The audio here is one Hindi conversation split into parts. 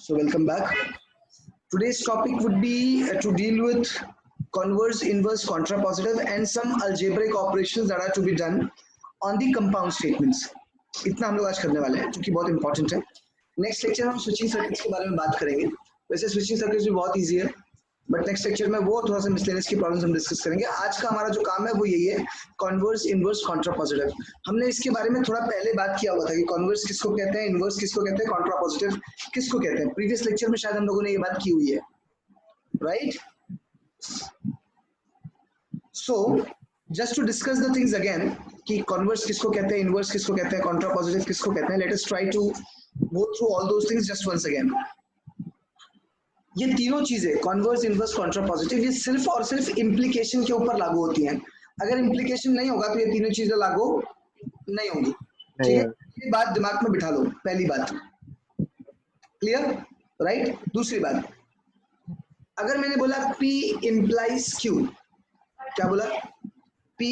So welcome back. Today's topic would be to deal with converse, inverse, contrapositive and some algebraic operations that are to be done on the compound statements. इतना हम लोग आज करने वाले हैं जो कि बहुत इंपॉर्टेंट है. नेक्स्ट लेक्चर हम स्विचिंग सर्किट्स के बारे में बात करेंगे. वैसे स्विचिंग सर्किट्स भी बहुत ईजी है, बट नेक्स्ट लेक्चर में वो थोड़ा सा मिसलेनियस की प्रॉब्लम्स हम डिस्कस करेंगे. आज का हमारा जो काम है वो यही है, कॉन्वर्स, इनवर्स, कॉन्ट्रापॉजिटिव. हमने इसके बारे में थोड़ा पहले बात किया हुआ था कि कॉन्वर्स किसको कहते हैं, इनवर्स किसको कहते हैं, कॉन्ट्रापॉजिटिव किसको कहते हैं. प्रीवियस लेक्चर में शायद हम लोगों ने ये बात की हुई है, right? So just to discuss the things again कि कॉन्वर्स किसको कहते हैं, इनवर्स किसको कहते हैं, कॉन्ट्रापॉजिटिव किसको कहते हैं. Let us try to go through all those things just once again. ये तीनों चीजें कॉन्वर्स, इनवर्स, कॉन्ट्रापॉजिटिव ये सिर्फ और सिर्फ इम्प्लीकेशन के ऊपर लागू होती हैं. अगर इम्प्लीकेशन नहीं होगा तो ये तीनों चीजें लागू नहीं होंगी. ठीक है, ये बात दिमाग में बिठा लो. पहली बात क्लियर, राइट? दूसरी बात, अगर मैंने बोला P implies Q, क्या बोला? P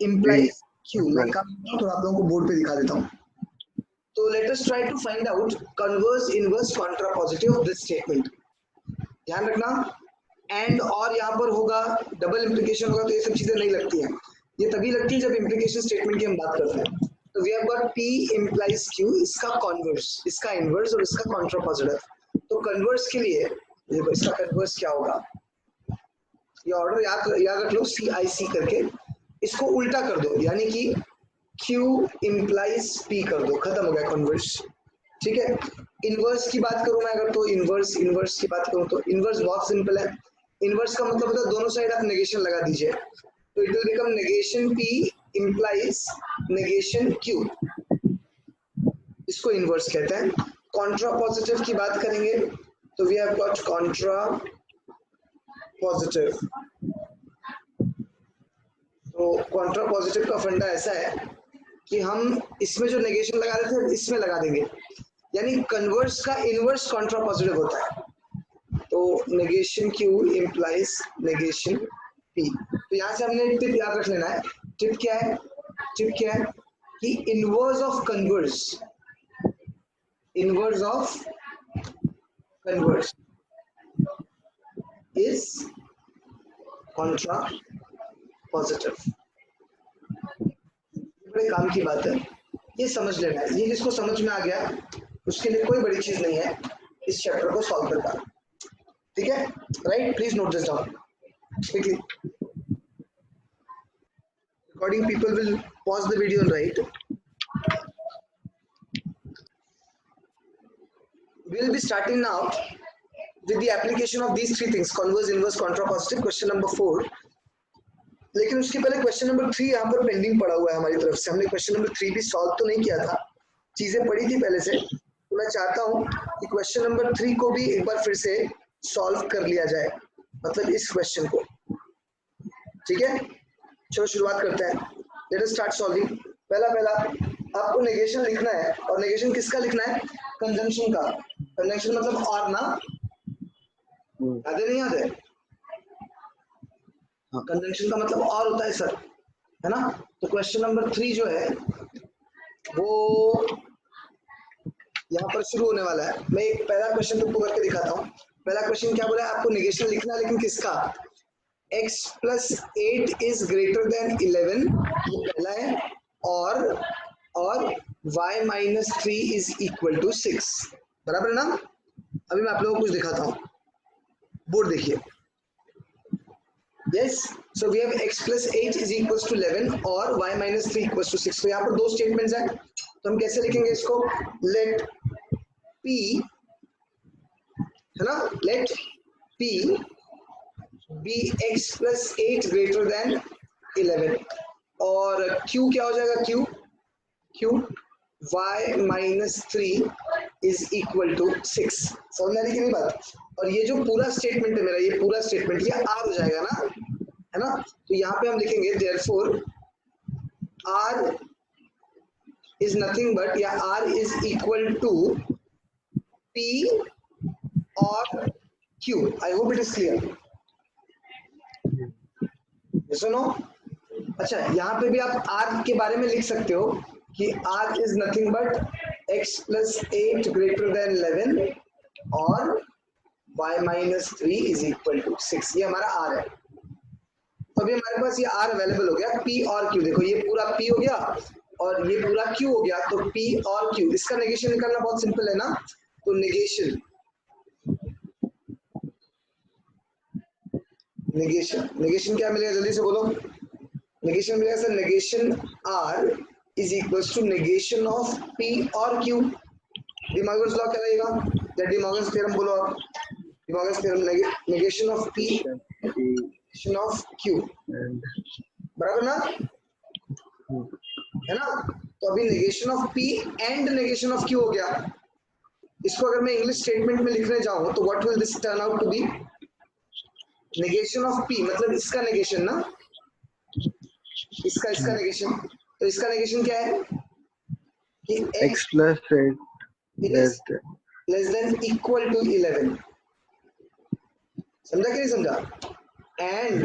implies Q. मैं काम थोड़ा आप लोगों को बोर्ड पे दिखा देता हूँ. तो let us try to find out converse, inverse, contrapositive of this statement. ध्यान रखना, एंड और यहाँ पर होगा, डबल इंप्लीकेशन होगा, तो ये सब चीजें नहीं लगती हैं. ये तभी लगती है जब इंप्लीकेशन स्टेटमेंट की हम बात करते हैं. तो we have got P implies Q, इसका कॉन्वर्स, इसका इनवर्स और इसका कॉन्ट्रापॉजिटिव. तो कन्वर्स के लिए देखो इसका कन्वर्स क्या होगा, ये ऑर्डर याद रख लो, CIC करके इसको उल्टा कर दो, यानी कि Q implies P कर दो, खत्म हो गया कन्वर्स. ठीक है. इनवर्स की बात करूं मैं अगर, तो इनवर्स की बात करूं तो इनवर्स बहुत सिंपल है. इनवर्स का मतलब होता है दोनों साइड आप नेगेशन लगा दीजिए, तो it will become negation P implies negation Q. इसको इनवर्स कहते हैं. कॉन्ट्रापॉजिटिव की बात करेंगे तो we have got contrapositive. तो कॉन्ट्रा पॉजिटिव का फंडा ऐसा है कि हम इसमें जो नेगेशन लगा रहे थे इसमें लगा देंगे, यानी कन्वर्स का इनवर्स कॉन्ट्रा पॉजिटिव होता है. तो negation Q implies negation P. तो यहाँ से हमने टिप याद रख लेना है. टिप क्या है? टिप क्या है कि inverse of converse, inverse of converse is Contra positive. बड़े काम की बात है, ये समझ लेना है. ये जिसको समझ में आ गया उसके लिए कोई बड़ी चीज नहीं है इस चैप्टर को सॉल्व करना. ठीक है, right? Please note this down quickly. Recording people will pause the video and write. We will be starting now with the application of these three things: converse, inverse, contrapositive. Question number 4. लेकिन उसके पहले क्वेश्चन नंबर 3 यहाँ पर पेंडिंग पड़ा हुआ है हमारी तरफ से. हमने क्वेश्चन नंबर 3 भी सॉल्व तो नहीं किया था, चीजें पड़ी थी पहले से. तो मैं चाहता हूँ कि क्वेश्चन नंबर 3 को भी एक बार फिर से सॉल्व कर लिया जाए, मतलब इस क्वेश्चन को. ठीक है, चलो शुरुआत करते हैं. Let us start solving. पहला आपको नेगेशन लिखना है, और नेगेशन किसका लिखना है? कंजंक्शन का. कंजंक्शन मतलब और ना, याद है नहीं याद है? कंजंक्शन का मतलब और होता है सर, है ना? तो क्वेश्चन नंबर 3 जो है वो यहाँ पर शुरू होने वाला है. मैं एक पहला क्वेश्चन तुमको करके दिखाता हूँ. पहला क्वेश्चन क्या बोला है? आपको नेगेशन लिखना है, लेकिन किसका? x plus 8 is greater than 11, ये पहला है, और y minus 3 is equal to 6. बराबर है ना? अभी मैं आप लोगों को कुछ दिखाता हूँ, बोर्ड देखिए. Yes, so we have x plus 8 is equals to 11 और y minus 3 equals to 6. तो यहाँ पर दो स्टेटमेंट्स हैं, तो हम कैसे लिखेंगे इसको? Let P, है ना? Let P be x plus 8 greater than 11, और Q क्या हो जाएगा? Q y minus 3 is equal to 6. समझ आने की नहीं बात? और ये जो पूरा स्टेटमेंट है मेरा, ये पूरा स्टेटमेंट ये R हो जाएगा ना, है ना? तो यहाँ पे हम लिखेंगे therefore R is nothing but, या R is equal to P और Q. I hope it is clear. सुनो, अच्छा यहाँ पे भी आप R के बारे में लिख सकते हो कि R is nothing but x plus 8 greater than 11 और y minus 3 is equal to 6, ये हमारा r है। तो अभी हमारे पास ये r अवेलेबल हो गया, p और q, देखो ये पूरा p हो गया और ये पूरा q हो गया, तो p और q, इसका नेगेशन निकालना बहुत सिंपल है ना, तो नेगेशन नेगेशन नेगेशन क्या मिलेगा, जल्दी से बोलो। नेगेशन मिलेगा sir, negation r is equals to negation of p और q। डिमॉर्गन्स लॉ क्या रहेगा, या डिमॉर्गन्स थ्योरम बोलो आप, De Morgan's theorem, negation of p, negation of q, बराबर ना, है ना। तो अभी negation of p and negation of q हो गया। इसको अगर मैं इंग्लिश स्टेटमेंट में लिखने जाऊं तो what will this turn out to be, negation of p मतलब इसका नेगेशन ना, इसका नेगेशन, तो इसका नेगेशन क्या है कि x plus 8 is less than equal to 11, समझा कि नहीं समझा। And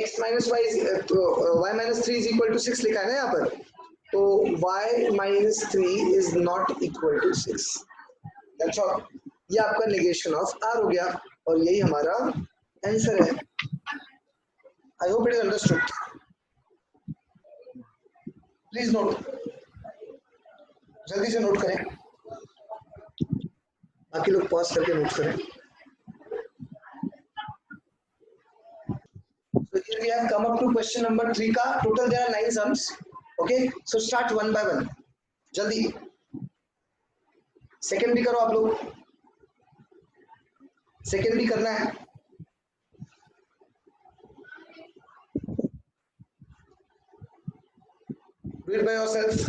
x minus y, y minus 3 is equal to 6 लिखा है ना यहाँ पर, तो y minus 3 is not equal to 6, that's all. ये आपका नेगेशन ऑफ r हो गया और यही हमारा आंसर है। आई hope it is understood, please note, जल्दी से नोट करें, बाकी लोग पॉज करके नोट करें। So here we have come up to question number 3 का, total there are 9 sums, okay, so start one by one, जल्दी। सेकंड भी करो आप लोग, सेकंड भी करना है, do it by yourself।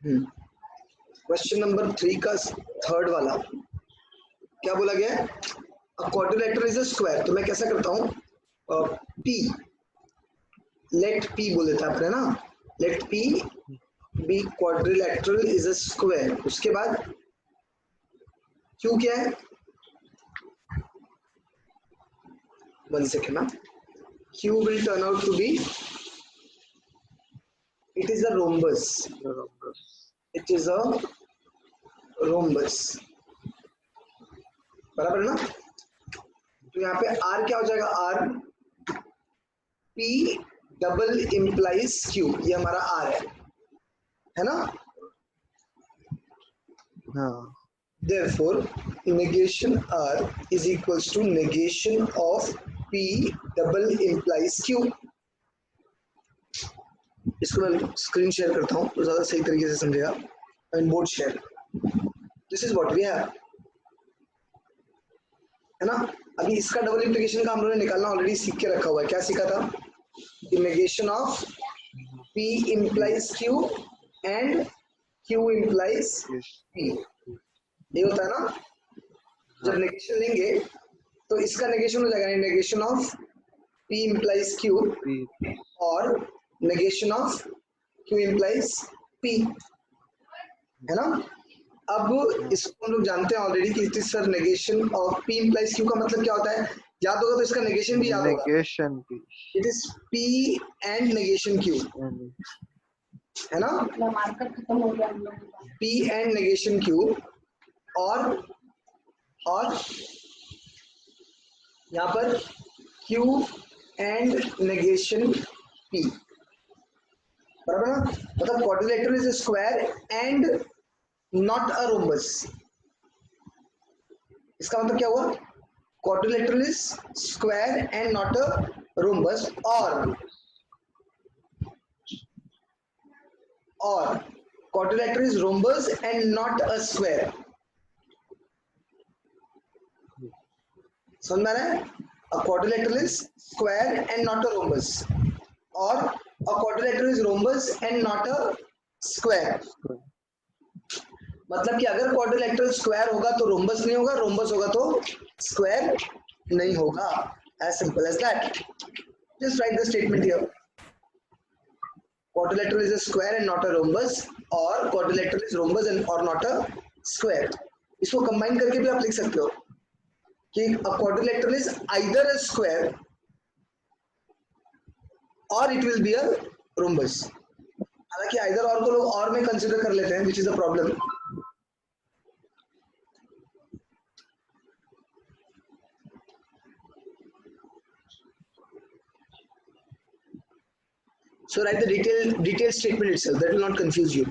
Question number 3 का थर्ड वाला क्या बोला गया है? A quadrilateral is a square. तो मैं कैसा करता हूँ, पी, लेट पी बोल देता है अपने ना, let P be quadrilateral is a square. उसके बाद क्यू क्या है, 1 सेकेंड ना, Q will turn out to be, it is a rhombus, it is a rhombus, बराबर ना। तो यहाँ पे आर क्या हो जाएगा, R P double implies Q, ये हमारा आर है ना। हाँ, Therefore, negation R is equals to negation of P double implies Q. इसको मैं स्क्रीन शेयर करता हूँ तो ज्यादा सही तरीके से समझेगा। And board share, this is what we have, है ना। अभी इसका डबल इंप्लीकेशन का हम लोगों ने निकालना ऑलरेडी सीख के रखा हुआ है। क्या सीखा था, negation of P implies Q and Q implies P, ये होता है ना। जब नेगेशन लेंगे तो इसका नेगेशन हो जाएगा, negation of P implies Q और negation of Q implies P, है ना। अब इसको हम लोग जानते हैं ऑलरेडी कि it is sir negation of P implies Q का मतलब क्या होता है, याद होगा तो इसका नेगेशन भी याद होगा, नेगेशन भी, it is P and negation Q, है ना। मार्कर खत्म हो गया हम लोग का। P एंड नेगेशन Q और यहाँ पर Q एंड नेगेशन P, बराबर ना। मतलब quadrilateral is square and not a rhombus. इसका मतलब क्या हुआ, quadrilateral is square and not a rhombus, और quadrilateral is rhombus and not a square. समझ में आ रहा है, a quadrilateral is square and not a rhombus, और a quadrilateral is rhombus and not a square. मतलब कि अगर क्वाड्रिलेटरल स्क्वायर होगा तो रोम्बस नहीं होगा, रोम्बस होगा तो स्क्वायर नहीं होगा, as simple as that. Just write the statement here, quadrilateral is a square and not a rhombus, or quadrilateral is rhombus and or not a square। इसको कंबाइन करके भी आप लिख सकते हो कि a quadrilateral is either a square or it will be a rhombus। हालांकि either और को लोग और में कंसिडर कर लेते हैं, which is a problem। So write the detailed statement itself, that will not confuse you।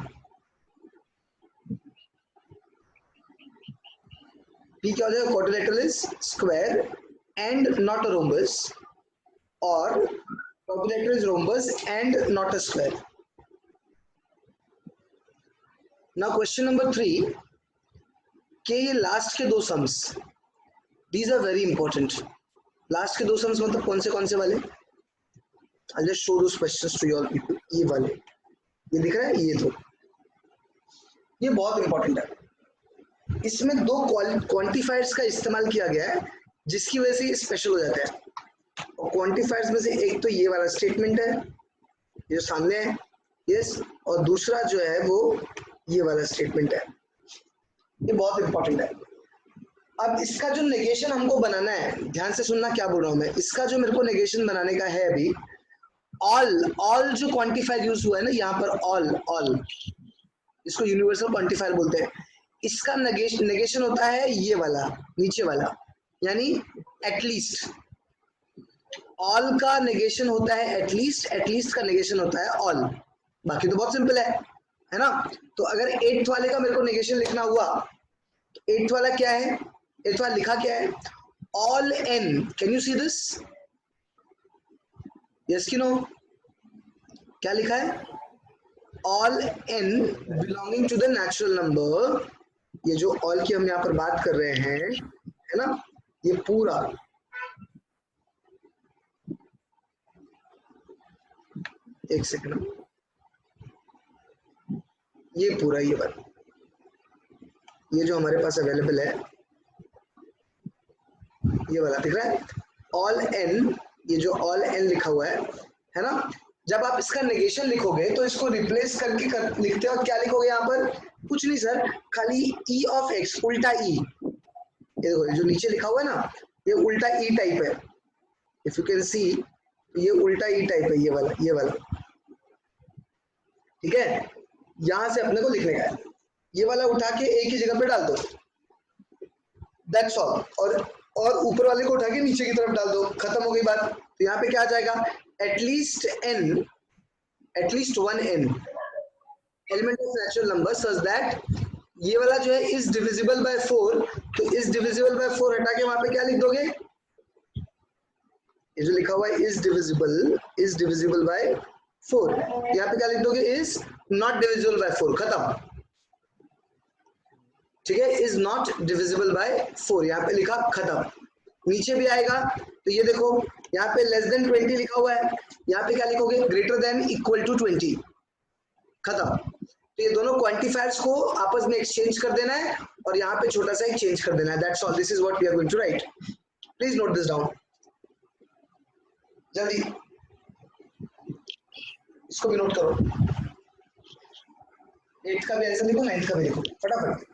P क्या हो जाएगा, quadrilateral is square and not a rhombus, or quadrilateral is rhombus and not a square। Now question number 3 के ये लास्ट के दो sums, these are very important। Last के दो सम्स मतलब कौन से वाले, I'll just show those questions to you all people। ये वाले, ये दिख रहा है, ये दो, ये बहुत इंपॉर्टेंट है। इसमें दो क्वांटिफायर्स का इस्तेमाल किया गया है जिसकी वजह से ये स्पेशल हो जाता है। और क्वांटिफायर्स में से एक तो ये वाला स्टेटमेंट है, ये जो सामने है, यस, और दूसरा जो है वो ये वाला स्टेटमेंट है। ये बहुत इंपॉर्टेंट है। अब इसका जो नेगेशन हमको बनाना है, ध्यान से सुनना क्या बोल रहा हूं मैं, इसका जो मेरे को नेगेशन बनाने का है अभी, ऑल जो क्वांटिफायर यूज हुआ है ना यहाँ पर, ऑल, इसको यूनिवर्सल क्वांटिफायर बोलते हैं। इसका नेगेशन होता है ये वाला, नीचे वाला, यानी एटलीस्ट। ऑल का नेगेशन होता है एटलीस्ट, एटलीस्ट का नेगेशन होता है ऑल। बाकी तो बहुत सिंपल है ना। तो अगर एट्थ वाले का मेरे को नेगेशन लिखना हुआ तो एट्थ वाला क्या है, एट्थ वाला लिखा क्या है, all N. Can you see this, yes कि नो, क्या लिखा है, all N belonging to the natural number. ये जो ऑल की हम यहाँ पर बात कर रहे हैं, है ना, ये पूरा एक सेकंड, ये पूरा ये वाला, ये जो हमारे पास अवेलेबल है ये वाला दिख रहा है ऑल एन, ये जो ऑल एन लिखा हुआ है ना। जब आप इसका नेगेशन लिखोगे तो इसको रिप्लेस करके लिखते हो, क्या लिखोगे यहाँ पर? कुछ नहीं सर, खाली ई ऑफ एक्स, उल्टा ई। ये देखो जो नीचे लिखा हुआ है ना, ये उल्टा ई टाइप है, इफ यू कैन सी, ये उल्टा ई टाइप है, ये वाला, ये वाला, ठीक है। यहां से अपने को लिखने का है, ये वाला उठा के एक ही जगह पे डाल दो, दैट्स ऑल। और ऊपर वाले को उठा के नीचे की तरफ डाल दो, खत्म हो गई बात। तो यहाँ पे क्या आ जाएगा? At least N, at least one an element of natural number such that, ये वाला जो है इज डिविजिबल बाय 4, तो इज डिविजिबल बाय 4 हटा के वहां पे क्या लिख दोगे? ये जो लिखा हुआ है इज डिविजिबल बाय 4, यहाँ पे क्या लिख दोगे? इज नॉट डिविजिबल बाय 4, खत्म, ठीक है। इज नॉट डिविजिबल बाय 4 यहाँ पे लिखा, खत्म। नीचे भी आएगा तो ये देखो यहाँ पे लेस देन 20 लिखा हुआ है, यहाँ पे क्या लिखोगे? ग्रेटर देन इक्वल टू 20, खत्म। तो ये दोनों क्वांटिफायर्स को आपस में एक्सचेंज कर देना है और यहाँ पे छोटा सा एक चेंज कर देना है, that's all. This is what we are going to write, please note this down जल्दी, इसको भी नोट करो। 8 का भी आंसर लिखो, 9 का भी लिखो, फटाफट।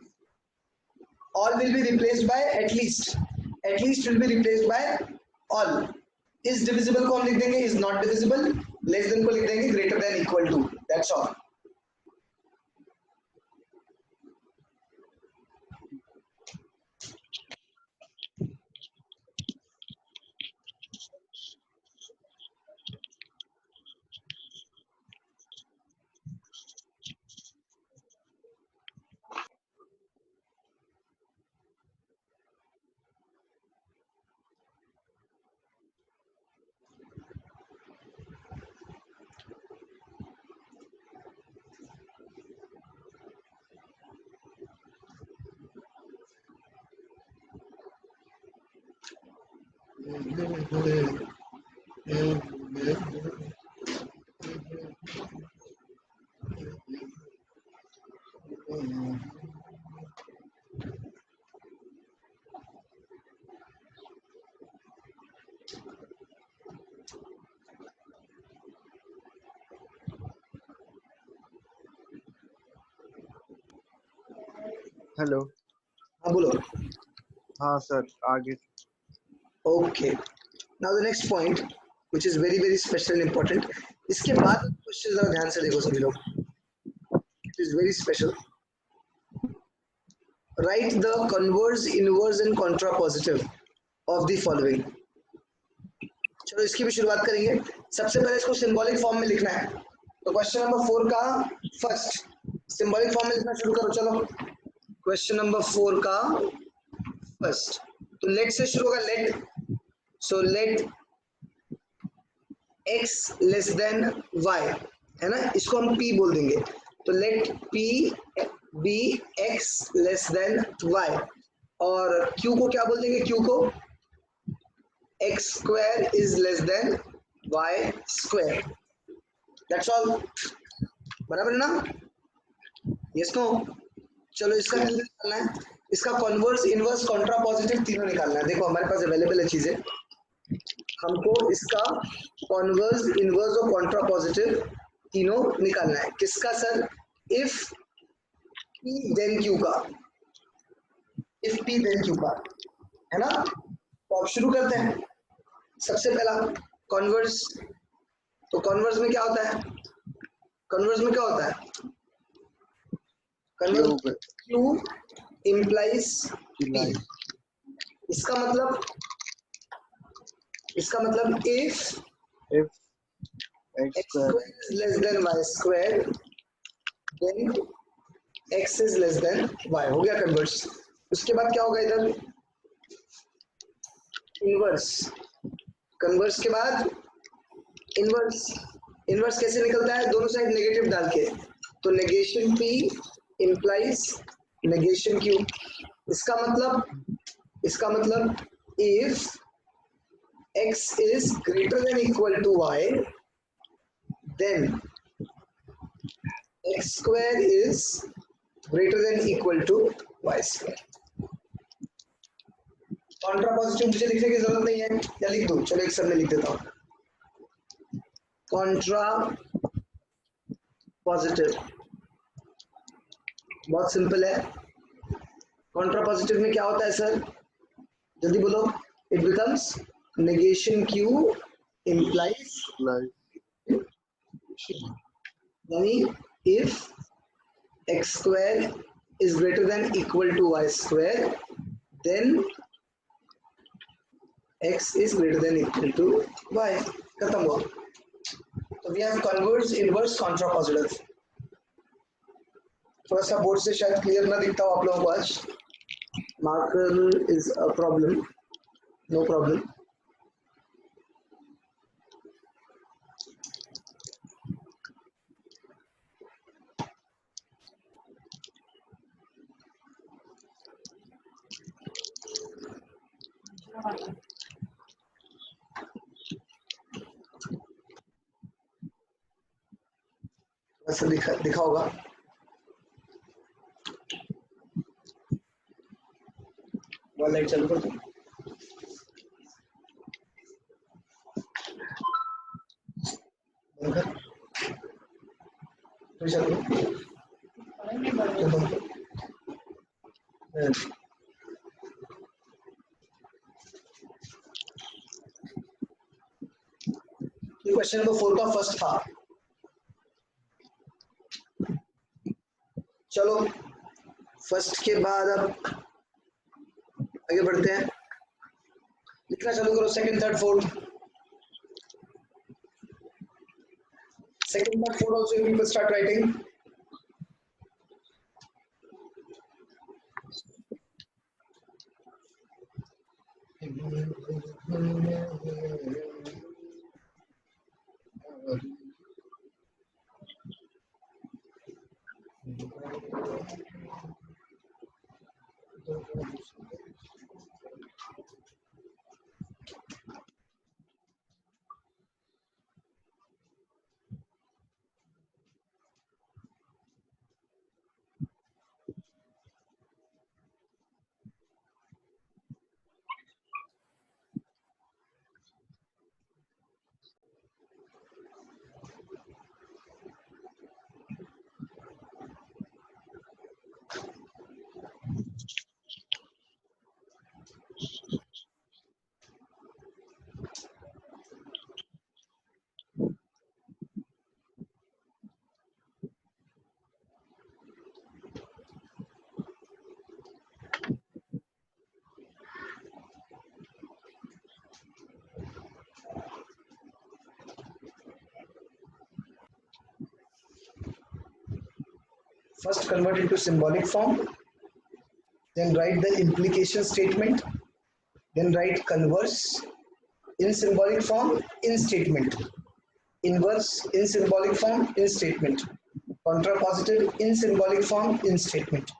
All will be replaced by at least. At least will be replaced by all. Is divisible को हम लिख देंगे is not divisible. Less than को लिख देंगे greater than equal to. That's all. Hello. हाँ बोलो। हाँ सर, आगे। Okay. Now the next point, which is very very special and important. इसके बाद क्वेश्चन जरा ध्यान से देखो सभी लोग. It is very special. Write the converse, inverse and contrapositive of the following. चलो इसकी भी शुरुआत करेंगे। सबसे पहले इसको सिंबॉलिक फॉर्म में लिखना है। तो क्वेश्चन नंबर 4 का फर्स्ट सिंबॉलिक फॉर्म में लिखना शुरू करो। चलो क्वेश्चन नंबर 4 का फर्स्ट, तो लेट से शुरू होगा, late. So let x less than y, है ना, इसको हम p बोल देंगे। तो let p be x less than y, और q को क्या बोल देंगे? q को x square is less than y square. That's all, बराबर है ना? Yes no? चलो इसका क्या निकालना है? इसका कॉन्वर्स, इनवर्स, कॉन्ट्रा पॉजिटिव तीनों निकालना है। देखो हमारे पास अवेलेबल है चीजें, हमको इसका कॉन्वर्स, इनवर्स और कॉन्ट्रा पॉजिटिव तीनों निकालना है। किसका sir? If P then Q का, इफ पी देन क्यू का, है ना? तो अब शुरू करते हैं। सबसे पहला कॉन्वर्स, तो कॉन्वर्स में क्या होता है? कन्वर्स में क्या होता है? Converse Q implies P. इसका मतलब if x square is less than y square then x is less than y, हो गया कन्वर्स। उसके बाद क्या होगा इधर? इनवर्स। कन्वर्स के बाद इनवर्स। इनवर्स कैसे निकलता है? दोनों साइड नेगेटिव डाल के, तो negation p implies negation q। इसका मतलब if x is greater than equal to y then x square is greater than equal to y square. Contra positive मुझे लिखने की जरूरत नहीं है, या लिख दूं? चलो एक सब में लिख देता हूं. कॉन्ट्रा पॉजिटिव बहुत सिंपल है. कॉन्ट्रा पॉजिटिव में क्या होता है सर? जल्दी बोलो. It becomes negation Q implies यानी if x square is greater than equal to y square, then x is greater than equal to y. खत्म हुआ. तो we have converse, inverse, contrapositive. थोड़ा सा बोर्ड से शायद क्लियर ना दिखता हो आप लोगों को आज. Marker is a problem. No problem. ऐसा दिखा होगा. वॉल लाइट चालू कर दो. क्वेश्चन नंबर 4 का फर्स्ट था. चलो फर्स्ट के बाद अब आगे बढ़ते हैं. लिखना चालू करो. Second third fourth. Second third fourth also you people start writing. First convert into symbolic form, then write the implication statement, then write converse in symbolic form in statement, inverse in symbolic form in statement, contrapositive in symbolic form in statement.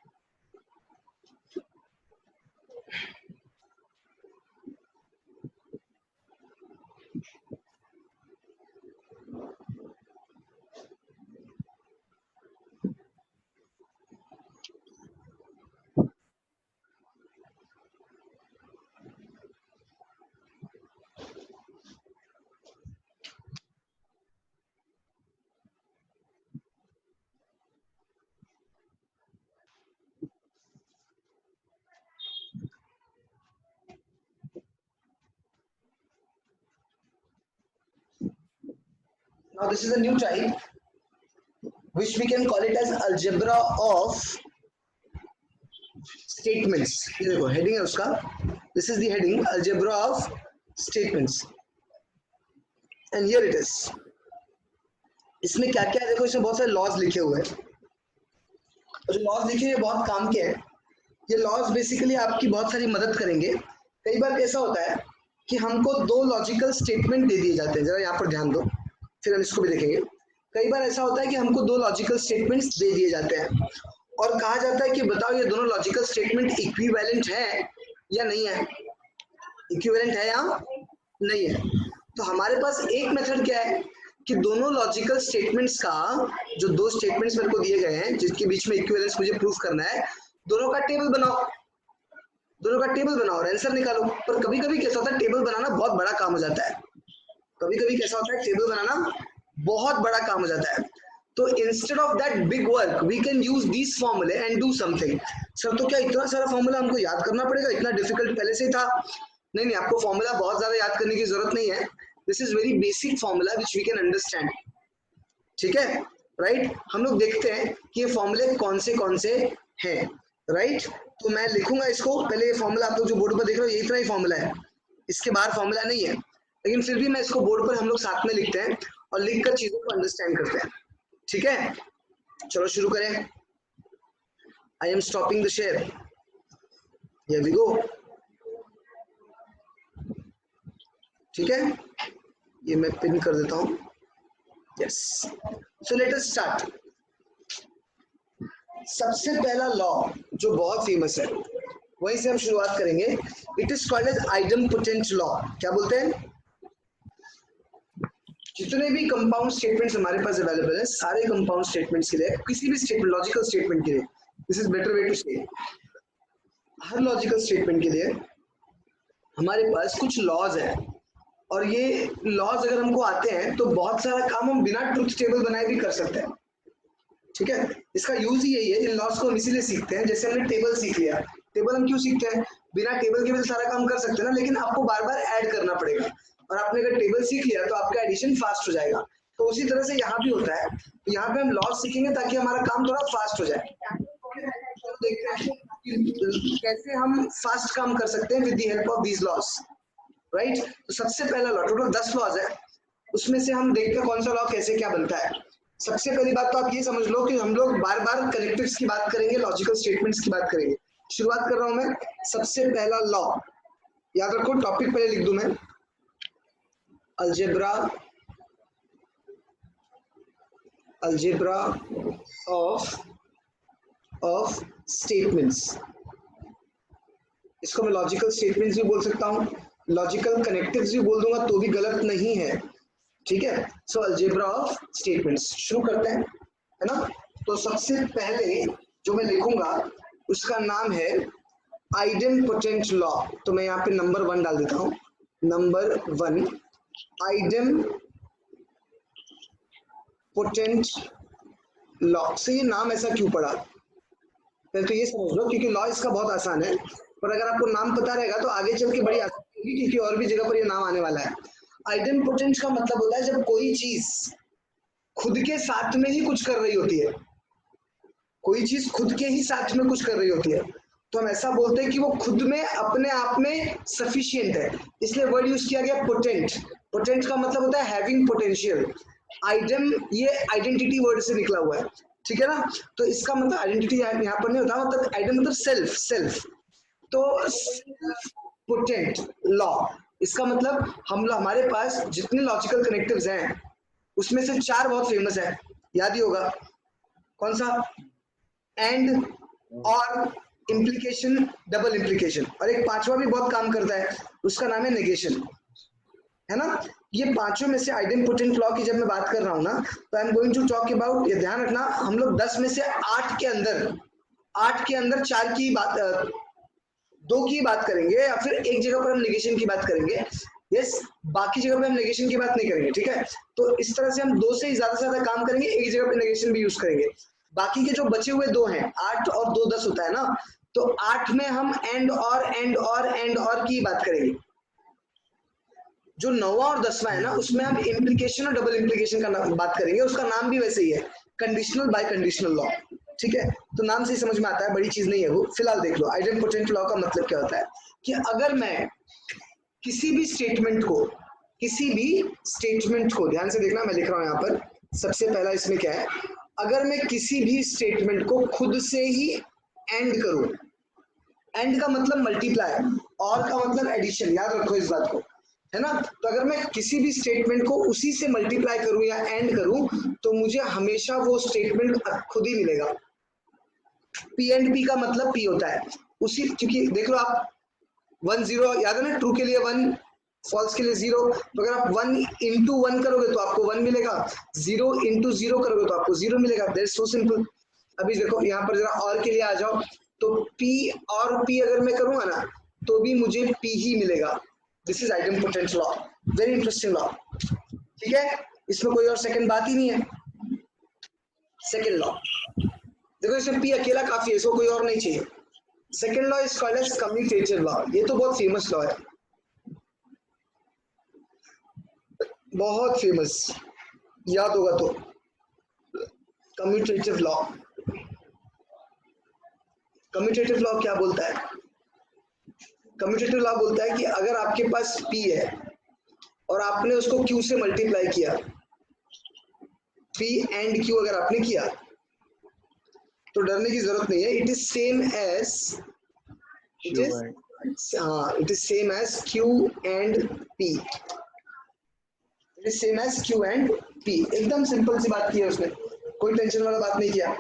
Now this is a new type which we can call it as algebra of statements. ये देखो heading है उसका. This is the heading, algebra of statements. And here it is. इसमें क्या क्या है देखो. इसमें बहुत सारे लॉज लिखे हुए हैं. और जो लॉज लिखे हैं बहुत काम के हैं. ये लॉज बेसिकली आपकी बहुत सारी मदद करेंगे. कई बार ऐसा होता है कि हमको दो लॉजिकल स्टेटमेंट दे दिए जाते हैं. जरा यहाँ पर ध्यान दो, फिर हम इसको भी देखेंगे. कई बार ऐसा होता है कि हमको दो लॉजिकल स्टेटमेंट्स दे दिए जाते हैं और कहा जाता है कि बताओ ये दोनों लॉजिकल स्टेटमेंट इक्विवेलेंट है या नहीं है. इक्विवेलेंट है या नहीं है. तो हमारे पास एक मेथड क्या है कि दोनों लॉजिकल स्टेटमेंट्स का, जो दो स्टेटमेंट्स मेरे को दिए गए हैं जिसके बीच में इक्विवेलेंस मुझे प्रूफ करना है, दोनों का टेबल बनाओ, दोनों का टेबल बनाओ और आंसर निकालो। पर कभी कभी कैसा होता है, टेबल बनाना बहुत बड़ा काम हो जाता है, कभी कभी कैसा होता है टेबल बनाना बहुत बड़ा काम हो जाता है। तो instead of that big work we can use this फॉर्मूले एंड डू समथिंग। सर तो क्या इतना सारा फॉर्मूला हमको याद करना पड़ेगा, इतना डिफिकल्ट पहले से ही था? नहीं नहीं, आपको फॉर्मूला बहुत ज्यादा याद करने की जरूरत नहीं है। This is very basic formula which we can understand, ठीक है, राइट। हम लोग देखते हैं कि ये फॉर्मूले कौन से हैं, राइट। तो मैं लिखूंगा इसको, पहले ये फॉर्मूला आप लोग जो बोर्ड पर देख रहे हो ये इतना ही फॉर्मूला है, इसके बाहर फॉर्मूला नहीं है, लेकिन फिर भी मैं इसको बोर्ड पर हम लोग साथ में लिखते हैं और लिखकर चीजों को अंडरस्टैंड करते हैं, ठीक है। चलो शुरू करें। I am stopping the share, here we go, ठीक है, ये मैं पिन कर देता हूं, yes. So let us start. सबसे पहला लॉ जो बहुत फेमस है वहीं से हम शुरुआत करेंगे। It is called as idempotent law. क्या बोलते हैं? जितने भी कंपाउंड स्टेटमेंट्स हमारे पास अवेलेबल है, सारे कंपाउंड स्टेटमेंट्स के लिए, किसी भी स्टेटमेंट लॉजिकल स्टेटमेंट के लिए, this is better way to say, हर लॉजिकल स्टेटमेंट के लिए हमारे पास कुछ लॉज है, और ये लॉज अगर हमको आते हैं तो बहुत सारा काम हम बिना ट्रुथ टेबल बनाए भी कर सकते हैं, ठीक है। इसका यूज ही यही है, इन लॉज को हम इसीलिए सीखते हैं। जैसे हमने टेबल सीख लिया, टेबल हम क्यों सीखते हैं? बिना टेबल के भी सारा काम कर सकते हैं ना, लेकिन आपको बार बार ऐड करना पड़ेगा, और आपने अगर टेबल सीख लिया तो आपका एडिशन फास्ट हो जाएगा। तो उसी तरह से यहाँ भी होता है, तो यहाँ पे हम लॉज सीखेंगे ताकि हमारा काम थोड़ा फास्ट हो जाए। तो देखते हैं कि कैसे हम फास्ट काम कर सकते हैं with the help of these laws, right. तो सबसे पहला लॉ, टोटल 10 लॉज है, उसमें से हम देखते हैं कौन सा लॉ कैसे क्या बनता है। सबसे पहली बात तो आप ये समझ लो कि हम लोग बार बार कनेक्टिव्स की बात करेंगे, लॉजिकल स्टेटमेंट्स की बात करेंगे। शुरुआत कर रहा हूं मैं। सबसे पहला लॉ याद रखो, टॉपिक पहले लिख दूं मैं, अलजेब्रा ऑफ स्टेटमेंट्स। इसको मैं लॉजिकल स्टेटमेंट्स भी बोल सकता हूं, लॉजिकल कनेक्टिव्स भी बोल दूंगा तो भी गलत नहीं है, ठीक है। सो अलजेब्रा ऑफ स्टेटमेंट्स शुरू करते हैं, है ना। तो सबसे पहले जो मैं लिखूंगा उसका नाम है आइडेम्पोटेंट लॉ। तो मैं यहाँ पे नंबर 1 डाल देता हूं, नंबर 1 आइडेम्पोटेंट लॉ। से ये नाम ऐसा क्यों पड़ा, पहले तो ये समझ लो, क्योंकि लॉ इसका बहुत आसान है, पर अगर आपको नाम पता रहेगा तो आगे चल के बड़ी आसान होगी, क्योंकि और भी जगह पर ये नाम आने वाला है। आइडेम्पोटेंट का मतलब होता है जब कोई चीज खुद के साथ में ही कुछ कर रही होती है, कोई चीज खुद के ही साथ में कुछ कर रही होती है, तो हम ऐसा बोलते हैं कि वो खुद में अपने आप में सफिशिएंट है, इसलिए वर्ड यूज किया गया पोटेंट। पोटेंट का मतलब होता है हैविंग पोटेंशियल। आइडम ये आइडेंटिटी वर्ड से निकला हुआ है, ठीक है ना। तो इसका मतलब आइडेंटिटी यहाँ पर नहीं होता, मतलब आइडम मतलब सेल्फ। तो पोटेंट लॉ, इसका मतलब हमारे पास जितने लॉजिकल कनेक्टिव्स हैं उसमें से 4 बहुत फेमस है, याद ही होगा। कौन सा? एंड, और, इम्प्लीकेशन, डबल इम्प्लीकेशन, और एक 5वां भी बहुत काम करता है, उसका नाम है नेगेशन, है ना। ये 5 में से आइडेम्पोटेंट लॉ की जब मैं बात कर रहा हूं ना, तो I am going to talk about, ये ध्यान रखना, हम लोग 10 में से 8 के अंदर 4 की बात, 2 की बात करेंगे, या फिर एक जगह पर हम नेगेशन की बात करेंगे, यस। बाकी जगह पे हम नेगेशन की बात नहीं करेंगे, ठीक है। तो इस तरह से हम 2 से ही ज्यादा काम करेंगे, एक जगह पे नेगेशन भी यूज करेंगे। बाकी के जो बचे हुए 2 हैं, 8 और 2 10 होता है ना, तो 8 में हम एंड और की बात करेंगे। जो 9वां और 10वां है ना, उसमें हम इम्प्लीकेशन और डबल इम्प्लीकेशन का बात करेंगे, उसका नाम भी वैसे ही है, कंडीशनल बाय कंडीशनल लॉ, ठीक है। तो नाम से ही समझ में आता है, बड़ी चीज नहीं है वो। फिलहाल देख लो आइडेम्पोटेंट लॉ का मतलब क्या होता है, कि अगर मैं किसी भी स्टेटमेंट को ध्यान से देखना, मैं लिख रहा हूं यहाँ पर, सबसे पहला इसमें क्या है, अगर मैं किसी भी स्टेटमेंट को खुद से ही एंड करूं, एंड का मतलब मल्टीप्लाई, और का मतलब एडिशन, याद रखो इस बात को, है ना। तो अगर मैं किसी भी स्टेटमेंट को उसी से मल्टीप्लाई करूं या एंड करूं, तो मुझे हमेशा वो स्टेटमेंट खुद ही मिलेगा। पी एंड पी का मतलब पी होता है उसी, क्योंकि देख लो आप 1 0 याद है ना, ट्रू के लिए 1, फॉल्स के लिए 0। तो अगर आप 1 इंटू 1 करोगे तो आपको 1 मिलेगा, 0 इंटू 0 करोगे तो आपको 0 मिलेगा। That's so simple. अभी देखो यहाँ पर जरा और के लिए आ जाओ, तो P और P अगर मैं करूंगा ना तो भी मुझे P ही मिलेगा। This is idempotent law, very interesting law. ठीक है, इसमें कोई और सेकंड बात ही नहीं है। सेकंड लॉ देखो, इसमें P अकेला काफी है, इसको कोई और नहीं चाहिए। Second law is called as commutative law. ये तो बहुत फेमस लॉ है, बहुत फेमस, याद होगा तो। कम्यूटेटिव लॉ, कम्यूटेटिव लॉ क्या बोलता है? कम्यूटेटिव लॉ बोलता है कि अगर आपके पास P है और आपने उसको Q से मल्टीप्लाई किया, P एंड Q अगर आपने किया तो डरने की जरूरत नहीं है। It is same as, it is, हाँ, it is same as Q and P। It is same as Q and P। एकदम सिंपल सी बात की है उसने, कोई टेंशन वाला बात नहीं किया।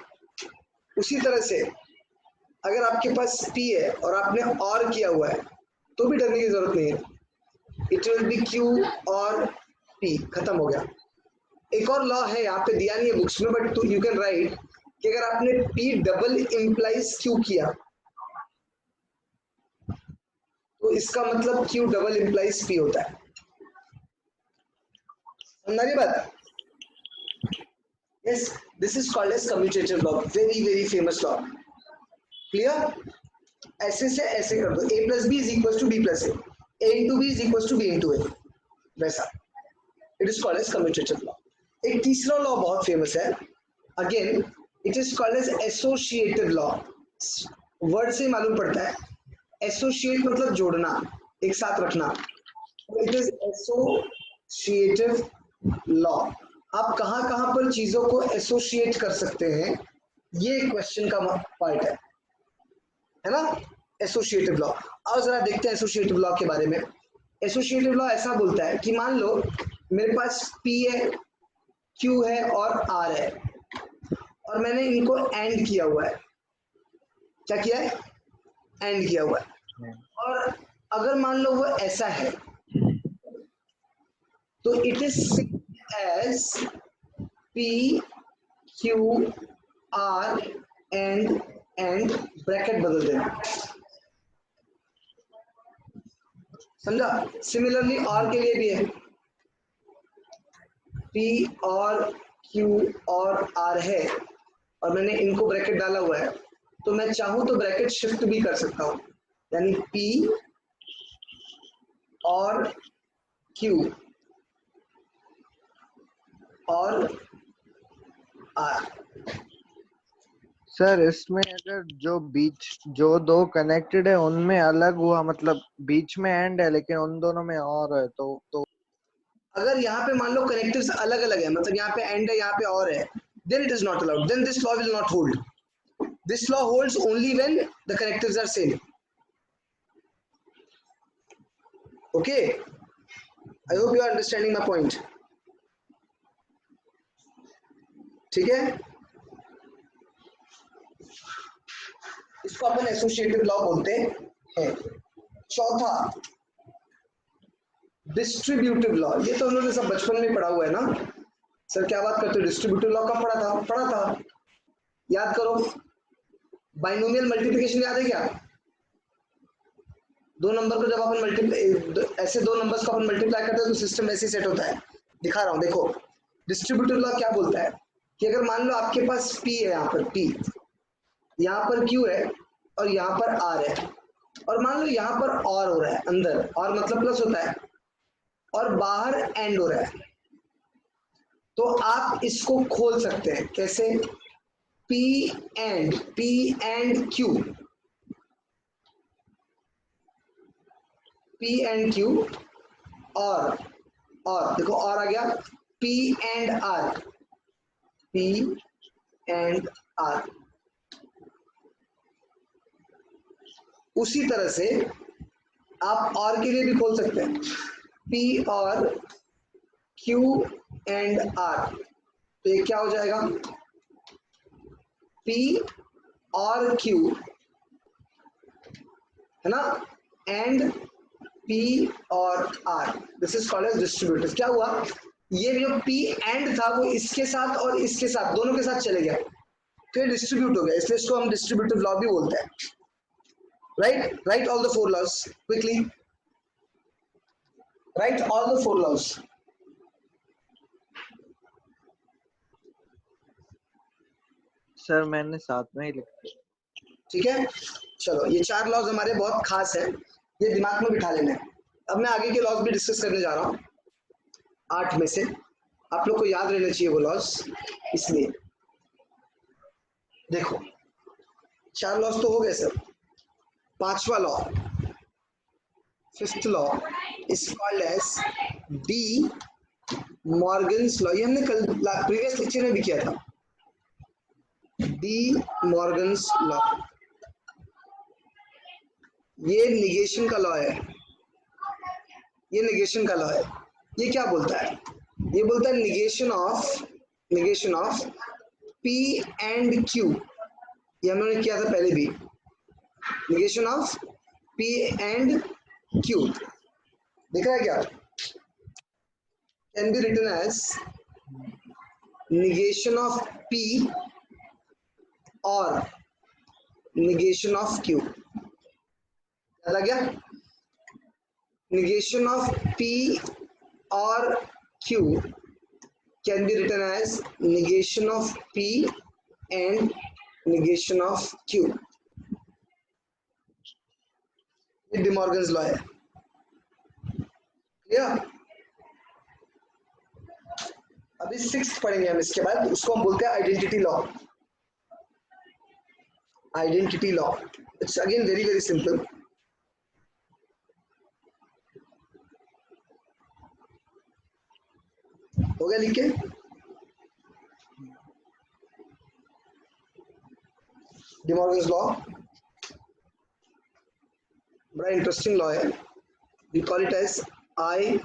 उसी तरह से अगर आपके पास P है और आपने और किया हुआ है तो भी डरने की जरूरत नहीं है। इट विल बी Q और P, खत्म हो गया। एक और लॉ है, यहाँ पे दिया नहीं है बुक्स में, बट यू कैन राइट कि अगर आपने P डबल इंप्लाइज Q किया तो इसका मतलब Q डबल इंप्लाइज P होता है। समझ रही बात? Yes, this is called as commutative law, very very famous law. Clear? ऐसे से ऐसे कर दो, a plus B is equal to B plus A into B is equal to B into A, वैसा। It is called as commutative law. एक तीसरा लॉ बहुत फेमस है, again it is called as associative law. Word से मालूम पड़ता है, एसोसिएट मतलब जोड़ना, एक साथ रखना। It is associative law. आप कहां कहां पर चीजों को एसोसिएट कर सकते हैं, ये क्वेश्चन का पार्ट है ना, एसोसिएटिव लॉ। आओ जरा देखते हैं एसोसिएटिव लॉ के बारे में। एसोसिएटिव लॉ ऐसा बोलता है कि मान लो मेरे पास P है, Q है और R है, और मैंने इनको एंड किया हुआ है। क्या किया है? एंड किया हुआ है। और अगर मान लो वो ऐसा है तो it is as P Q R and bracket बदल देना, समझा? सिमिलरली और के लिए भी है, P और Q और R है और मैंने इनको ब्रैकेट डाला हुआ है, तो मैं चाहूं तो ब्रैकेट शिफ्ट भी कर सकता हूं, यानी P और Q और R। सर इसमें अगर जो दो कनेक्टेड है उनमें अलग हुआ, मतलब बीच में एंड है लेकिन उन दोनों में और है, तो अगर यहाँ पे मान लो कनेक्टिव्स अलग अलग है, मतलब यहाँ पे एंड है, यहाँ पे और है, then it is not allowed, then this law will not hold. This law holds only when the connectives are same. Okay, I hope you are understanding my point. ठीक है, इसको अपन एसोसिएटिव लॉ बोलते हैं। चौथा डिस्ट्रीब्यूटिव लॉ, ये तो हम लोग ने सब बचपन में पढ़ा हुआ है ना। सर क्या बात करते हो, डिस्ट्रीब्यूटिव लॉ का पढ़ा था, याद करो। बाइनोमियल मल्टीप्लिकेशन याद है क्या? दो नंबर को जब अपन मल्टीप्लाई, ऐसे दो नंबर्स को अपन मल्टीप्लाई करते हैं तो सिस्टम ऐसे सेट होता है। दिखा रहा हूं, देखो डिस्ट्रीब्यूटिव लॉ क्या बोलता है कि अगर मान लो आपके पास P है, यहाँ पर P, यहाँ पर Q है और यहाँ पर R है, और मान लो यहाँ पर और हो रहा है, अंदर और मतलब प्लस होता है, और बाहर एंड हो रहा है, तो आप इसको खोल सकते हैं। कैसे? P and Q, P and Q और देखो और आ गया P and R, P and R। उसी तरह से आप और के लिए भी खोल सकते हैं, P और Q एंड R। तो ये क्या हो जाएगा? P और Q है ना, एंड P और R, this is called as distributive. क्या हुआ, ये जो P एंड था वो इसके साथ और इसके साथ दोनों के साथ चले गया, तो ये डिस्ट्रीब्यूट हो गया, इसलिए इसको हम डिस्ट्रीब्यूटिव लॉ भी बोलते हैं। Write all the 4 laws quickly, write all the 4 laws. Sir मैंने साथ में ही लिखा। ठीक है, चलो ये 4 लॉज हमारे बहुत खास है, ये दिमाग में बिठा लेना है। अब मैं आगे के लॉज भी डिस्कस करने जा रहा हूँ, 8 में से आप लोग को याद रहना चाहिए वो लॉज, इसलिए देखो 4 लॉज तो हो गए सर। 5वां law, 5th law is called as De Morgan's law. ये हमने कल प्रीवियस लेक्चर में भी किया था, डी मॉर्गन्स लॉ। ये निगेशन का लॉ है, ये निगेशन का लॉ है। ये क्या बोलता है, ये बोलता है negation of P and Q, ये हमने किया था पहले भी, negation of P and Q दिख रहा है क्या, can be written as negation of P और निगेशन ऑफ Q। याद आ गया, negation of P or Q can be written as negation of P and negation of Q। ये De Morgan's law है, क्लियर। अभी 6th पढ़ेंगे हम, इसके बाद उसको हम बोलते हैं identity law. Identity law it's again very very simple. हो गया लिख के, De Morgan's लॉ बड़ा इंटरेस्टिंग लॉ है, we call it as identity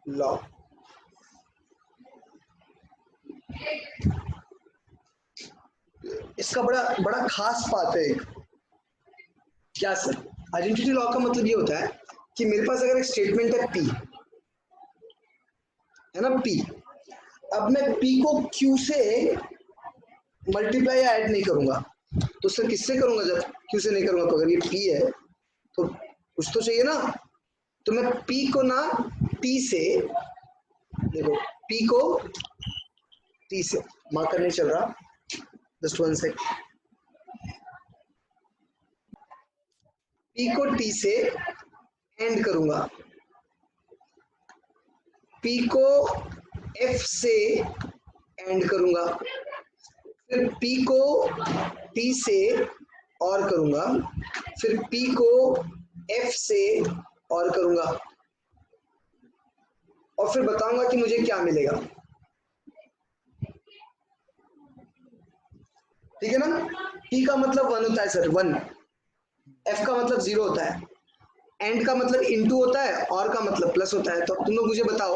law. इसका बड़ा बड़ा खास बात है एक, क्या सर, आइडेंटिटी लॉ का मतलब ये होता है कि मेरे पास अगर एक स्टेटमेंट है P है ना, P, अब मैं P को Q से मल्टीप्लाई या ऐड नहीं करूंगा, तो सर किससे करूंगा, जब Q से नहीं करूंगा तो अगर ये P है तो कुछ तो चाहिए ना, तो मैं P को ना T से, देखो P को T से, मार्कर नहीं चल रहा, जस्ट 1 सेक, P को T से एंड करूंगा, P को F से एंड करूंगा, फिर P को T से और करूंगा, फिर P को F से और करूंगा, और फिर बताऊंगा कि मुझे क्या मिलेगा। ठीक है ना, P का मतलब 1 होता है सर, 1, F का मतलब 0 होता है, एंड का मतलब इनटू होता है, और का मतलब प्लस होता है। तो तुम लोग मुझे बताओ,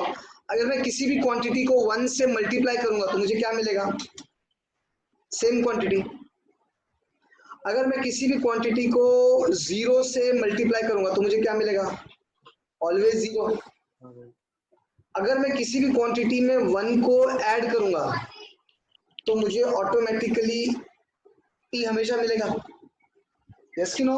अगर मैं किसी भी क्वांटिटी को 1 से मल्टीप्लाई करूंगा तो मुझे क्या मिलेगा, सेम क्वांटिटी। अगर मैं किसी भी क्वांटिटी को 0 से मल्टीप्लाई करूंगा तो मुझे क्या मिलेगा, ऑलवेज 0। अगर मैं किसी भी क्वांटिटी में 1 को ऐड करूंगा तो मुझे ऑटोमेटिकली T हमेशा मिलेगा, यस कि नो,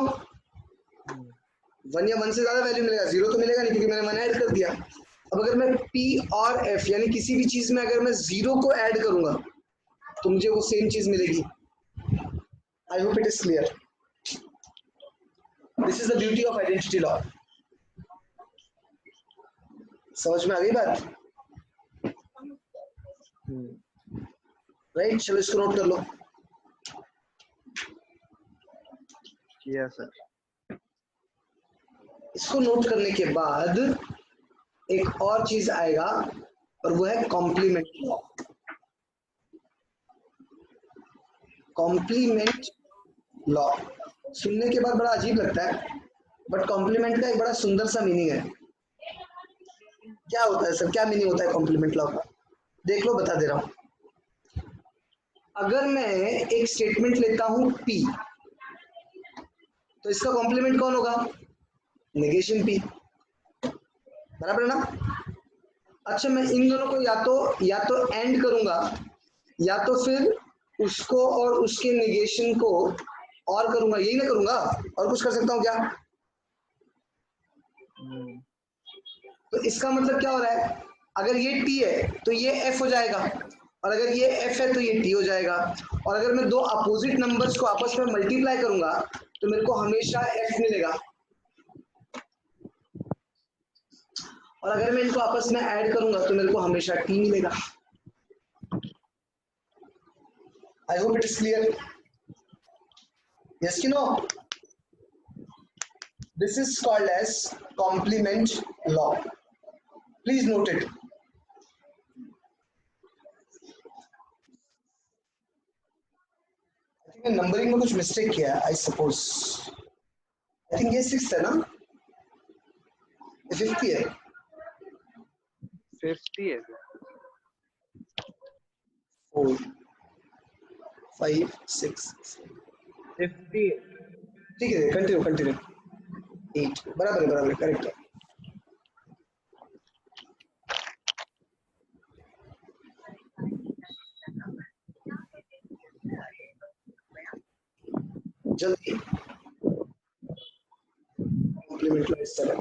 1 या 1 से ज्यादा वैल्यू मिलेगा, 0 तो मिलेगा नहीं क्योंकि मैंने 1 ऐड कर दिया। अब अगर मैं P और F यानी किसी भी चीज में अगर मैं 0 को ऐड करूंगा तो मुझे वो सेम चीज मिलेगी। आई hope it is clear, this is the beauty of identity law. समझ में आ गई बात, राइट? चलो इसको नोट कर लो। Yes sir. इसको नोट करने के बाद एक और चीज आएगा और वो है कॉम्प्लीमेंट लॉ। कॉम्प्लीमेंट लॉ सुनने के बाद बड़ा अजीब लगता है, बट कॉम्प्लीमेंट का एक बड़ा सुंदर सा मीनिंग है। क्या होता है सर, क्या मीनिंग होता है कॉम्प्लीमेंट लॉ का, देख लो, बता दे रहा हूं। अगर मैं एक स्टेटमेंट लेता हूं P, तो इसका कॉम्प्लीमेंट कौन होगा? नेगेशन पी, बराबर है ना? अच्छा, मैं इन दोनों को या तो एंड करूंगा या तो फिर उसको और उसके नेगेशन को और करूंगा, यही ना करूंगा, और कुछ कर सकता हूँ क्या? तो इसका मतलब क्या हो रहा है, अगर ये टी है तो ये एफ हो जाएगा, और अगर ये एफ है तो ये टी हो जाएगा, और अगर मैं दो अपोजिट नंबर्स को आपस में मल्टीप्लाई करूंगा तो मेरे को हमेशा एफ मिलेगा, और अगर मैं इनको आपस में ऐड करूंगा तो मेरे को हमेशा टी मिलेगा। I hope it is clear. Yes कि no? This is called as complement law, please note it. Numbering में कुछ मिस्टेक किया है, आई सपोज। आई थिंक ये 6th है ना, ये 50 है? 50 है। 4 5 6 50 ठीक है, कंटिन्यू 8, बराबर है, करेक्ट है। जल्दी कॉम्प्लीमेंट लो इस तरह।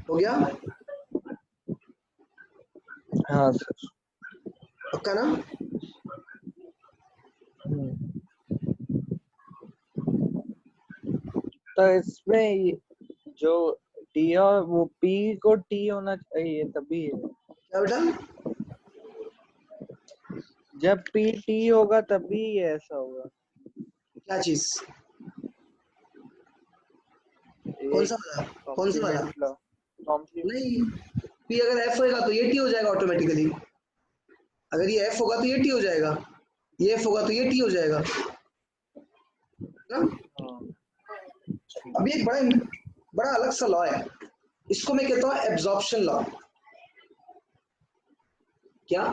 हो गया? हाँ सर। पक्का ना? तो इसमें जो टी और वो पी को टी होना चाहिए तभी है। क्या बेटा? जब पी टी होगा तभी ऐसा होगा। क्या चीज? कौन सा वाला? कौन सा वाला? नहीं, पी अगर एफ होगा तो ये टी हो जाएगा ऑटोमेटिकली। अगर ये एफ होगा तो ये टी हो जाएगा, ये एफ होगा तो ये टी हो जाएगा ना? अभी एक बड़ा अलग सा लॉ है, इसको मैं कहता हूं एब्जॉर्प्शन लॉ। क्या?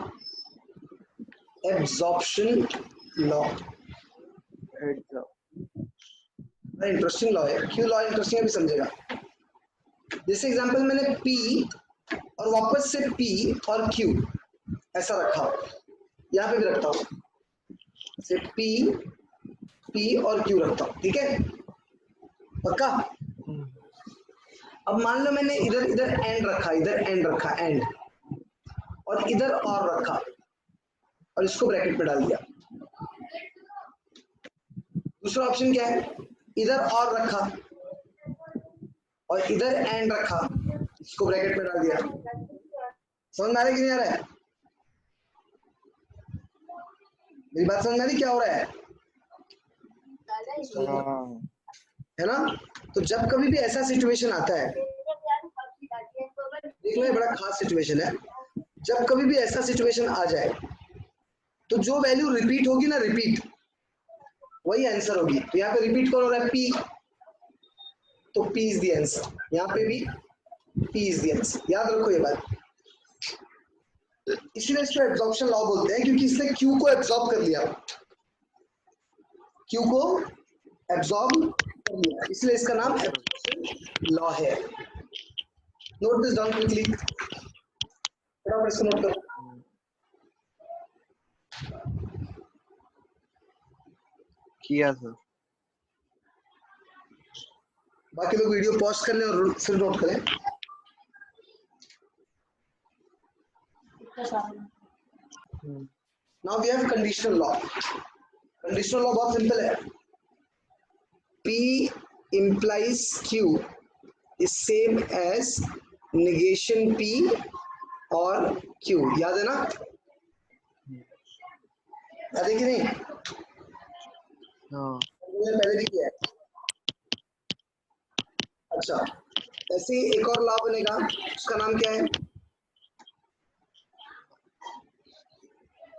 Absorption law. बड़ा इंटरेस्टिंग लॉ है। क्यों लॉ इंटरेस्टिंग है भी समझेगा। जैसे एग्जांपल मैंने P और वापस से P और Q ऐसा रखा, यहाँ पे भी रखता हूँ, से P और Q रखता हूँ, ठीक है? पक्का? अब मान लो मैंने इधर एंड रखा एंड, और इधर और रखा और इसको ब्रैकेट में डाल दिया। दूसरा ऑप्शन क्या है? इधर और रखा और इधर एंड रखा, इसको ब्रैकेट में डाल दिया। समझ में आ रहा है कि नहीं आ रहा है? मेरी बात समझ में आ रही क्या हो रहा है? है ना? तो जब कभी भी ऐसा सिचुएशन आता है, देख लो बड़ा खास सिचुएशन है, जब कभी भी ऐसा सिचुएशन आ जाए तो जो वैल्यू रिपीट होगी ना, रिपीट वही आंसर होगी। तो यहाँ पे रिपीट कौन हो रहा है? P, तो P इज द आंसर। यहाँ पे भी P इज द आंसर, याद रखो ये बात। इसीलिए इसको एब्जॉर्प्शन लॉ बोलते हैं, क्योंकि इसने Q को एब्जॉर्ब कर लिया, Q को एब्जॉर्ब कर लिया, इसलिए इसका नाम एब्जॉर्प्शन लॉ है। नोट दिस डाउन क्विकली, फटाफट इसको नोट करो। किया सर। बाकी लोग वीडियो पॉज कर लें और फिर नोट करें। Now we have conditional law. Conditional law बहुत सिंपल है। P implies Q is same as negation P और Q, याद है ना? याद है कि नहीं? मैंने पहले भी किया है। अच्छा, ऐसे ही एक और लॉ बनेगा, उसका नाम क्या है?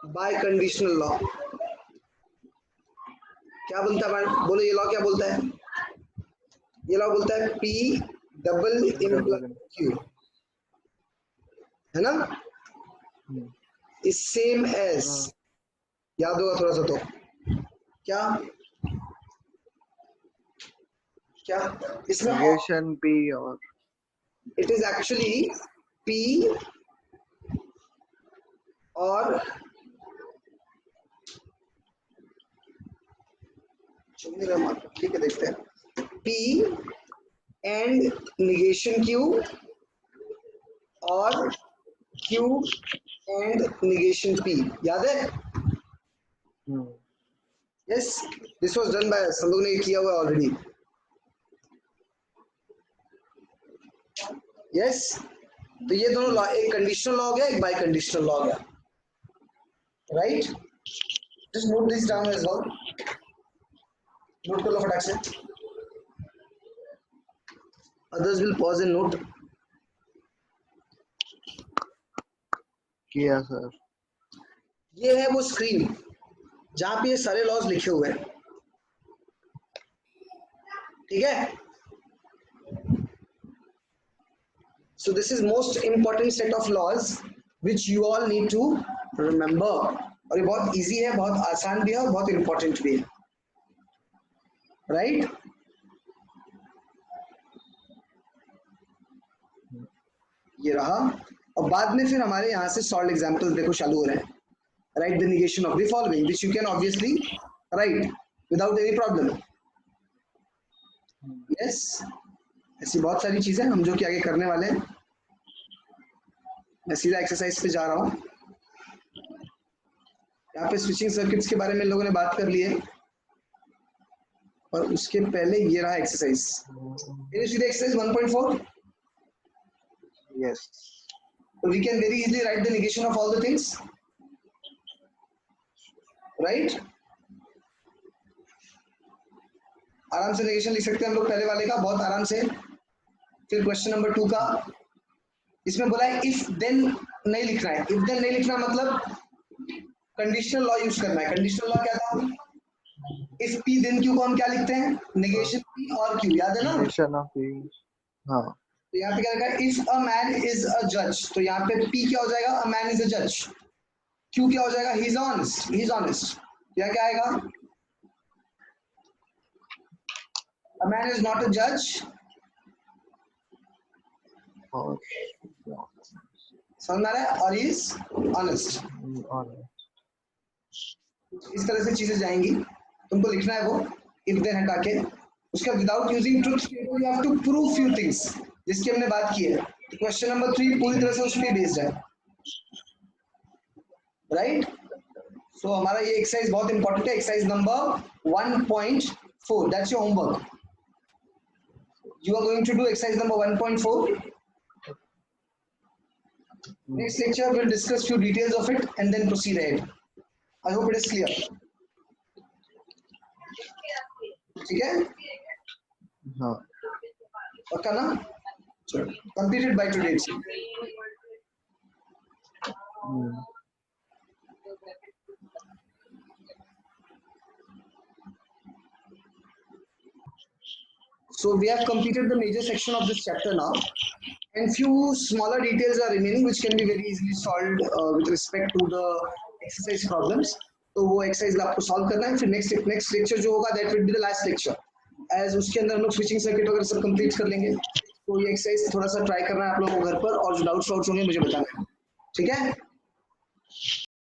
Bye conditional law. क्या बोलता है? बोलो ये लॉ क्या बोलता है? ये लॉ बोलता है P डबल इम्प्लाई Q, है ना? is same as, याद होगा थोड़ा सा तो क्या क्या इसमें negation P और it is actually P और ठीक है देखते हैं P and negation Q और Q and negation P, याद है? Yes, this was done by us, हम लोग ने किया हुआ ऑलरेडी. Yes, तो ये दोनों लॉ, एक कंडीशनल लॉ हो गया, एक बाय कंडीशनल लॉ हो गया, right? Just note this down as well, note कर लो फटाक से. Others will pause and note. किया सर. ये है वो स्क्रीन जहां पे ये सारे लॉज लिखे हुए हैं, ठीक है? So this is most important set of laws which you all need to remember. और ये बहुत easy है, बहुत आसान भी है और बहुत important भी है, right? ये रहा. और बाद में फिर हमारे यहाँ से सॉल्व एग्जाम्पल्स देखो चालू हो रहे हैं. Write the negation of the following, which you can obviously write without any problem. Yes, ऐसी बहुत सारी चीजें हम जो कि आगे करने वाले हैं. मैं सीधा एक्सरसाइज पे जा रहा हूँ. यहाँ पे स्विचिंग सर्किट्स के बारे में लोगों ने बात कर ली है, और उसके पहले ये रहा एक्सरसाइज. सीधे exercise 1.4. Yes. So we can very easily write the negation of all the things, right? आराम से नेगेशन लिख सकते हैं हम लोग पहले वाले का, बहुत आराम से. फिर क्वेश्चन नंबर 2 का, इसमें बोला है इफ देन नहीं लिखना है. इफ देन नहीं लिखना मतलब कंडीशनल लॉ यूज करना है. कंडीशनल लॉ क्या था? इफ पी देन क्यू को हम क्या लिखते हैं? नेगेशन पी और क्यू, याद है ना? Negation of P. हाँ. तो यहाँ पे क्या लिखा है? If a man is a जज, तो यहाँ पे पी क्या हो जाएगा? अ मैन इज अ जज. क्यू क्या हो जाएगा? He is honest. He is honest. यहाँ क्या आएगा? A man is not a जज. और समझ में आ रहा है? और इज ऑनेस्ट. इस तरह से चीजें जाएंगी. तुमको लिखना है वो इफ देन हटा के. उसका without using truth table you have to prove few things जिसकी हमने बात की है. क्वेश्चन नंबर 3 पूरी तरह से उस पे बेस्ड है, राइट? सो हमारा ये एक्सरसाइज बहुत इंपॉर्टेंट है. Exercise number 1.4, that's your homework. You are going to do exercise number 1.4. Next lecture we'll discuss few details of it and then proceed ahead. I hope it is clear. ठीक है? हाँ. पक्का ना? चलो, completed by today. So we have completed the major section of this chapter now, and few smaller details are remaining which can be very easily solved with respect to the exercise problems. तो वो एक्सरसाइज आपको सॉल्व करना है. फिर नेक्स्ट लेक्चर जो होगा that will be the last lecture, as उसके अंदर हम लोग स्विचिंग सर्किट वगैरह सब कंप्लीट कर लेंगे. तो ये एक्सरसाइज थोड़ा सा ट्राई करना है आप लोगों को घर पर, और जो डाउट्स होंगे मुझे बताना है, ठीक है?